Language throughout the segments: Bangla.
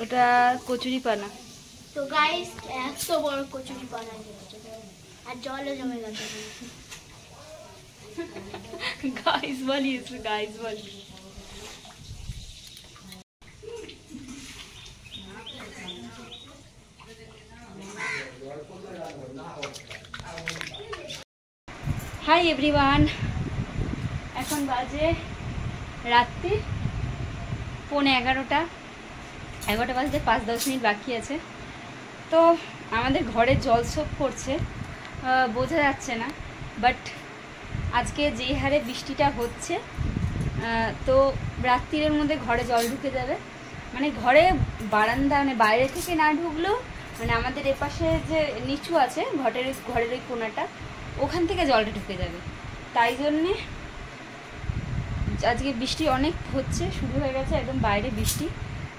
ওটা কচুরি পানা। তো গাইস এত বড় কচুরি পানা নিয়েছে আর জলে জমে গেছে। গাইস বলিস, গাইস বলি। হাই এভরিওয়ান, এখন বাজে রাত্রি 11:30 বাজতে 5-10 মিনিট বাকি আছে। তো আমাদের ঘরে জল সোপ করছে, বোঝা যাচ্ছে না, বাট আজকে যে হারে বৃষ্টিটা হচ্ছে তো রাত্রির মধ্যে ঘরে জল ঢুকে যাবে। মানে ঘরে বারান্দা মানে বাইরে থেকে না ঢুকলেও মানে আমাদের এপাশে যে নিচু আছে ঘরের ওই কোনাটা, ওখান থেকে জলটা ঢুকে যাবে। তাই জন্যে আজকে বৃষ্টি অনেক হচ্ছে, শুরু হয়ে গেছে একদম বাইরে বৃষ্টি।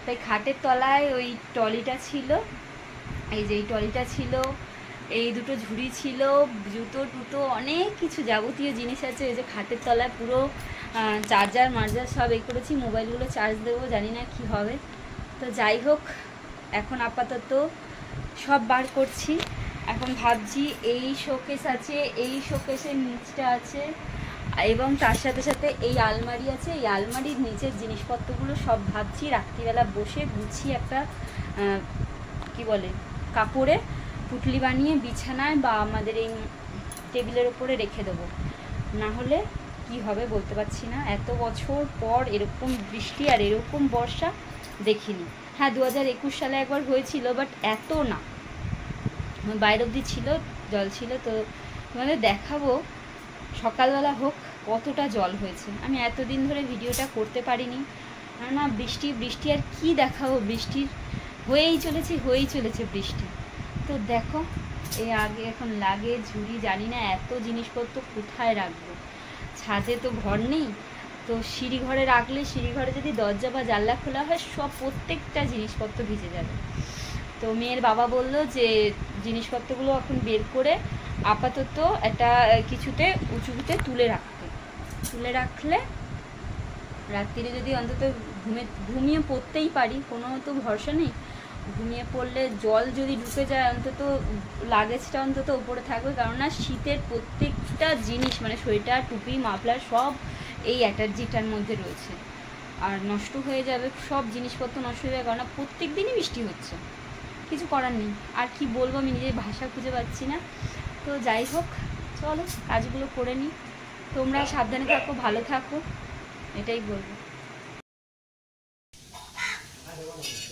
তাই খাটের তলায় ওই টলিটা ছিল, এই যে এই টলিটা ছিল, এই দুটো ঝুড়ি ছিল, জুতো টুতো অনেক কিছু যাবতীয় জিনিস আছে। এই যে খাটের তলায় পুরো চার্জার মার্জার সব এই করেছি, মোবাইলগুলো চার্জ দেবো, জানি না কি হবে। তো যাই হোক, এখন আপাতত সব বার করছি। এখন ভাবছি এই শোকেস আছে, এই শোকেসের নিচটা আছে, এবং তার সাথে সাথে এই আলমারি আছে, এই আলমারির নিচের জিনিসপত্রগুলো সব ভাবছি রাত্রিবেলা বসে গুছিয়ে একটা কি বলে কাপড়ে পুটলি বানিয়ে বিছানায় বা আমাদের এই টেবিলের ওপরে রেখে দেবো। না হলে কি হবে বলতে পারছি না। এত বছর পর এরকম বৃষ্টি আর এরকম বর্ষা দেখিনি। হ্যাঁ, 2021 সালে একবার হয়েছিল, বাট এত না, বাইরে অবধি ছিল, জল ছিল। তো তোমাদের দেখাবো সকালবেলা হোক কতটা জল হয়েছে। আমি এতদিন ধরে ভিডিওটা করতে পারিনি, না বৃষ্টি আর কি দেখাবো, বৃষ্টির হয়েই চলেছে বৃষ্টি। তো দেখো এই আগে এখন লাগে ঝুড়ি, জানি না এত জিনিসপত্র কোথায় রাখবো। ছাদে তো ঘর নেই, তো সিঁড়ি ঘরে রাখলে সিঁড়ি ঘরে যদি দরজা বা জানলা খোলা হয় সব প্রত্যেকটা জিনিসপত্র ভিজে যাবে। তো মেয়ের বাবা বলল যে জিনিসপত্রগুলো এখন বের করে আপাতত একটা কিছুতে উঁচুতে তুলে রাখলে রাত্রিরে যদি অন্তত ঘুমিয়ে পড়তেই পারি, কোনো তো ভরসা নেই, ঘুমিয়ে পড়লে জল যদি ঢুকে যায় অন্তত লাগেজটা অন্তত উপরে থাকবে। কারণ না শীতের প্রত্যেকটা জিনিস মানে সোয়েটার, টুপি, মাফলার সব এই অ্যাটার্জিটার মধ্যে রয়েছে, আর নষ্ট হয়ে যাবে, সব জিনিসপত্র নষ্ট হয়ে যাবে। কারণ না প্রত্যেক দিনই বৃষ্টি হচ্ছে, কিছু করার নেই। আর কি বলবো, আমি নিজের ভাষা খুঁজে পাচ্ছি না। তো যাই হোক, চলো কাজগুলো করে নিই। তোমরা সাবধানে থাকো, ভালো থাকো, এটাই বলবো।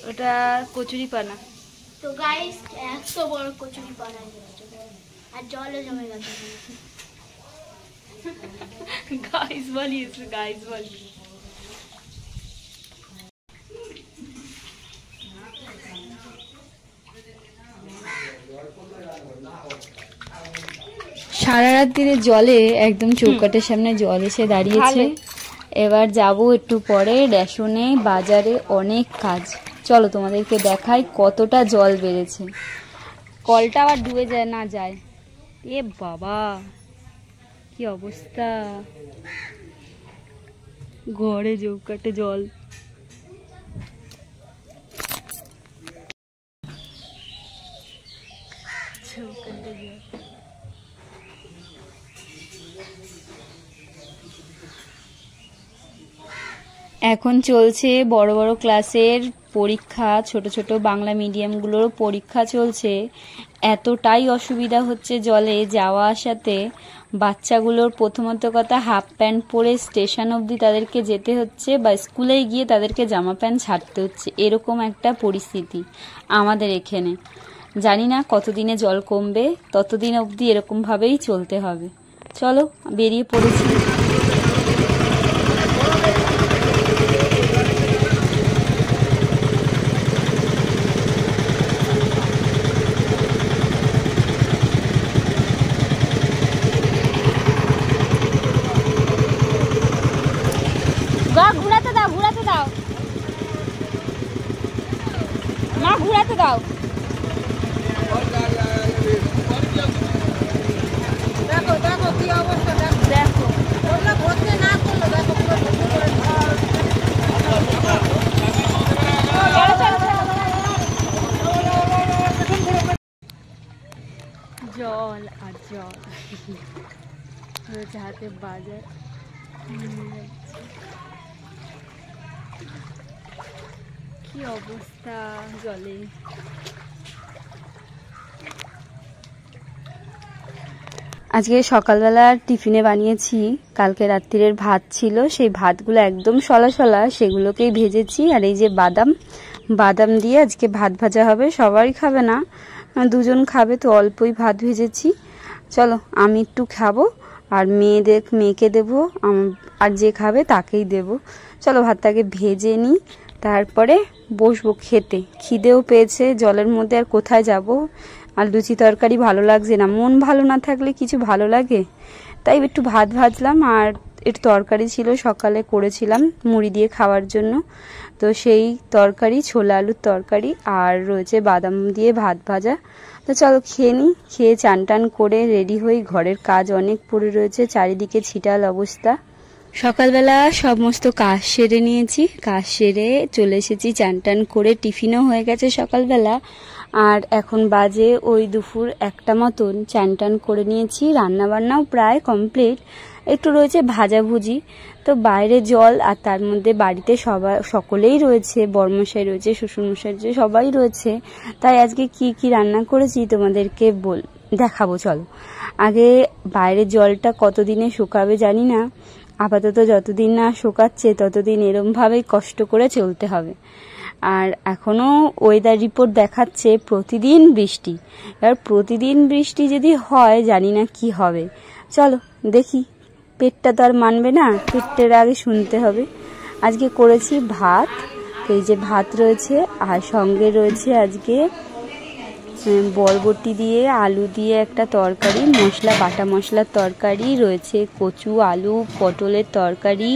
ওটা কচুরি পানা। তো গাইস এত বড় কচুরি পানা নিয়েছে আর জলে জমে গেছে। গাইস বলিস, গাইস বলি। সারা রাত্রিরে জলে একদম চৌকাঠের সামনে জল এসে দাঁড়িয়েছে। এবার যাব একটু পরে রেশনে, বাজারে অনেক কাজ। চলো তোমাদেরকে দেখাই কতটা জল বেড়েছে। কলটা আবার ডুবে যায়। এ বাবা কি অবস্থা, ঘরে চৌকাঠে জল। এখন চলছে বড় বড় ক্লাসের পরীক্ষা, ছোট ছোট বাংলা মিডিয়ামগুলোর পরীক্ষা চলছে। এতটাই অসুবিধা হচ্ছে জলে যাওয়া আসাতে, বাচ্চাগুলোর প্রথমত কথা হাফ প্যান্ট পরে স্টেশন অবধি তাদেরকে যেতে হচ্ছে, বা স্কুলে গিয়ে তাদেরকে জামা প্যান্ট ছাড়তে হচ্ছে। এরকম একটা পরিস্থিতি আমাদের এখানে। জানি না কতদিনে জল কমবে, ততদিন অবধি এরকমভাবেই চলতে হবে। চলো বেরিয়ে পড়েছি। ঘুরাতে দাও মা, ঘুরাতে দাও। দেখো কি অবস্থা, দেখো। দেখি রয়েছে হাতে বাজার। কি অবস্থা জলে। আজকে সকালবেলা টিফিনে বানিয়েছি কালকে রাত্রির ভাত ছিল, সেই ভাতগুলো একদম সলা সলা, সেগুলোকেই ভেজেছি। আর এই যে বাদাম দিয়ে আজকে ভাত ভাজা হবে। সবাই খাবে না, দুজন খাবে, তো অল্পই ভাত ভেজেছি। চলো আমি একটু খাবো আর মেয়েকে দেবো, আর যে খাবে তাকেই দেবো। চলো ভাতটাকে ভেজে নিই, তারপরে বসবো খেতে। খিদেও পেয়েছে, জলের মধ্যে আর কোথায় যাব। আর লুচি তরকারি ভালো লাগছে না, মন ভালো না থাকলে কিছু ভালো লাগে। তাই একটু ভাত ভাজলাম, আর একটু তরকারি ছিল সকালে করেছিলাম মুড়ি দিয়ে খাওয়ার জন্য, তো সেই তরকারি, ছোলা আলুর তরকারি, আর রয়েছে বাদাম দিয়ে ভাত ভাজা। তো চলো খেয়ে নিই। খেয়ে চান টান করে রেডি হই, ঘরের কাজ অনেক পড়ে রয়েছে, চারিদিকে ছিটাল অবস্থা। সকালবেলা সমস্ত কাজ সেরে নিয়েছি, কাজ সেরে চলে এসেছি চান টান করে, টিফিনও হয়ে গেছে সকালবেলা। আর এখন বাজে ওই দুপুর 1টা মতন। চান টান করে নিয়েছি, রান্নাবান্নাও প্রায় কমপ্লিট, একটু রয়েছে ভাজাভুজি। তো বাইরে জল, আর তার মধ্যে বাড়িতে সকলেই রয়েছে, বড়মশাই রয়েছে, শ্বশুরমশাই রয়েছে, সবাই রয়েছে। তাই আজকে কি কি রান্না করেছি তোমাদেরকে দেখাবো। চলো আগে বাইরের জলটা কতদিনে শুকাবে জানি না, আপাতত যতদিন না শুকাচ্ছে ততদিন এরমভাবেই কষ্ট করে চলতে হবে। আর এখনো ওয়েদার রিপোর্ট দেখাচ্ছে প্রতিদিন বৃষ্টি। এবার প্রতিদিন বৃষ্টি যদি হয় জানি না কি হবে। চলো দেখি, পেটটা তো আর মানবে না, পেটটার আগে শুনতে হবে। আজকে করেছি ভাত, এই যে ভাত রয়েছে, আর সঙ্গে রয়েছে আজকে বরবটি দিয়ে আলু দিয়ে একটা তরকারি, বাটা মশলার তরকারি রয়েছে, কচু আলু পটলের তরকারি,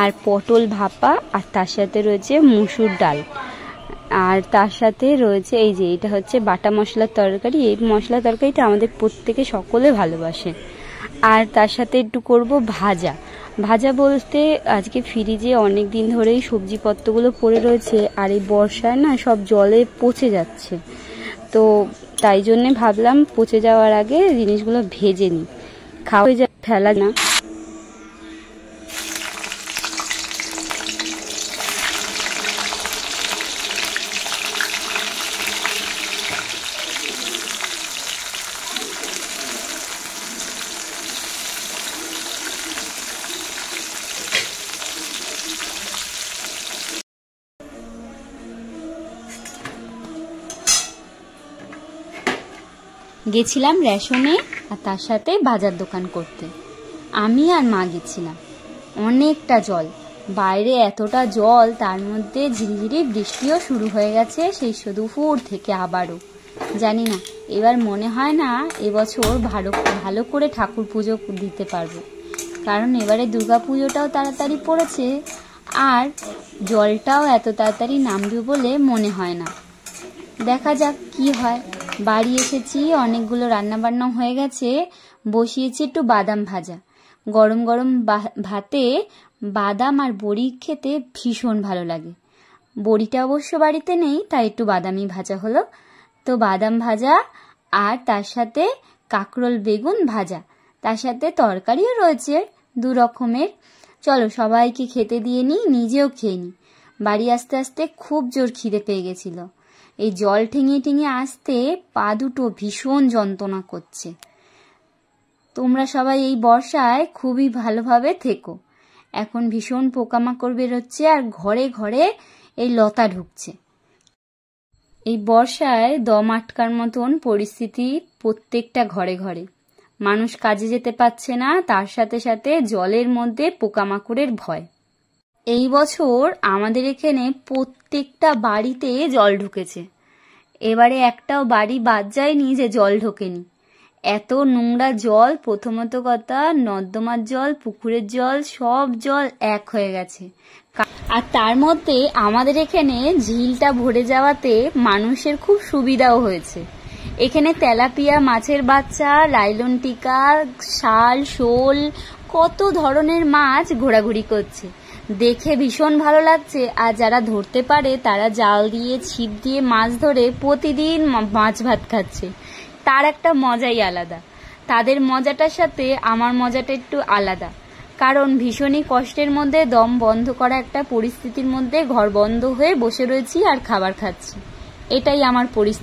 আর পটল ভাপা, আর তার সাথে রয়েছে মুসুর ডাল, আর তার সাথে রয়েছে এই যে এটা হচ্ছে বাটা মশলার তরকারি। এই মশলা তরকারিটা আমাদের প্রত্যেকে সকলে ভালোবাসে। আর তার সাথে একটু করব ভাজা বলতে আজকে ফ্রিজে অনেক দিন ধরেই সবজিপত্রগুলো পড়ে রয়েছে, আর এই বর্ষায় না সব জলে পচে যাচ্ছে, তো তাই জন্যে ভাবলাম পচে যাওয়ার আগে জিনিসগুলো ভেজে নিই, খাওয়া ফেলা না। গেছিলাম রেশনে, আর তার সাথে বাজার দোকান করতে। আমি আর মা গেছিলাম। অনেকটা জল, বাইরে এতটা জল, তার মধ্যে ঝিরিঝিরি বৃষ্টিও শুরু হয়ে গেছে সেই দুপুর থেকে আবারও। জানি না, এবার মনে হয় না এবছর ভালো করে ঠাকুর পুজো দিতে পারবো, কারণ এবারে দুর্গা পুজোটাও তাড়াতাড়ি পড়েছে, আর জলটাও এত তাড়াতাড়ি নামবে বলে মনে হয় না। দেখা যাক কি হয়। বাড়ি এসেছি, অনেকগুলো রান্নাবান্না হয়ে গেছে, বসিয়েছি একটু বাদাম ভাজা। গরম গরম ভাতে বাদাম আর বড়ি খেতে ভীষণ ভালো লাগে। বড়িটা অবশ্য বাড়িতে নেই, তাই একটু বাদামই ভাজা হলো। তো বাদাম ভাজা, আর তার সাথে কাঁকরোল বেগুন ভাজা, তার সাথে তরকারিও রয়েছে 2 রকমের। চলো সবাইকে খেতে দিয়ে নিই, নিজেও খেয়ে নিই। বাড়ি আস্তে আস্তে খুব জোর খিদে পেয়ে গেছিল। এই জল ঠেঙিয়ে ঠেঙিয়ে আসতে পা দুটো ভীষণ যন্ত্রণা করছে। তোমরা সবাই এই বর্ষায় খুবই ভালোভাবে থেকো। এখন ভীষণ পোকামাকড় বেরোচ্ছে, আর ঘরে ঘরে এই লতা ঢুকছে। এই বর্ষায় দম আটকার মতন পরিস্থিতি প্রত্যেকটা ঘরে ঘরে। মানুষ কাজে যেতে পারছে না, তার সাথে সাথে জলের মধ্যে পোকামাকড়ের ভয়। এই বছর আমাদের এখানে প্রত্যেকটা বাড়িতে জল ঢুকেছে। এবারে একটাও বাড়ি বাদ যায়নি যে জল ঢোকেনি। এত নোংরা জল, প্রথমত কথা নর্দমার জল, পুকুরের জল, সব জল এক হয়ে গেছে। আর তার মধ্যে আমাদের এখানে ঝিলটা ভরে যাওয়াতে মানুষের খুব সুবিধাও হয়েছে। এখানে তেলাপিয়া মাছের বাচ্চা, লাইলন টিকা, শাল, শোল, কত ধরনের মাছ ঘোরাঘুরি করছে, দেখে ভীষণ ভালো লাগছে। আর যারা ধরতে পারে তারা জাল দিয়ে ছিপ দিয়ে মাছ ধরে প্রতিদিন মাছ ভাত খাচ্ছে, তার একটা মজাই আলাদা। তাদের মজাটার সাথে আমার মজাটা একটু আলাদা, কারণ ভীষণই কষ্টের মধ্যে দম বন্ধ করা একটা পরিস্থিতির মধ্যে ঘর বন্ধ হয়ে বসে রয়েছি আর খাবার খাচ্ছি, এটাই আমার পরিস্থিতি।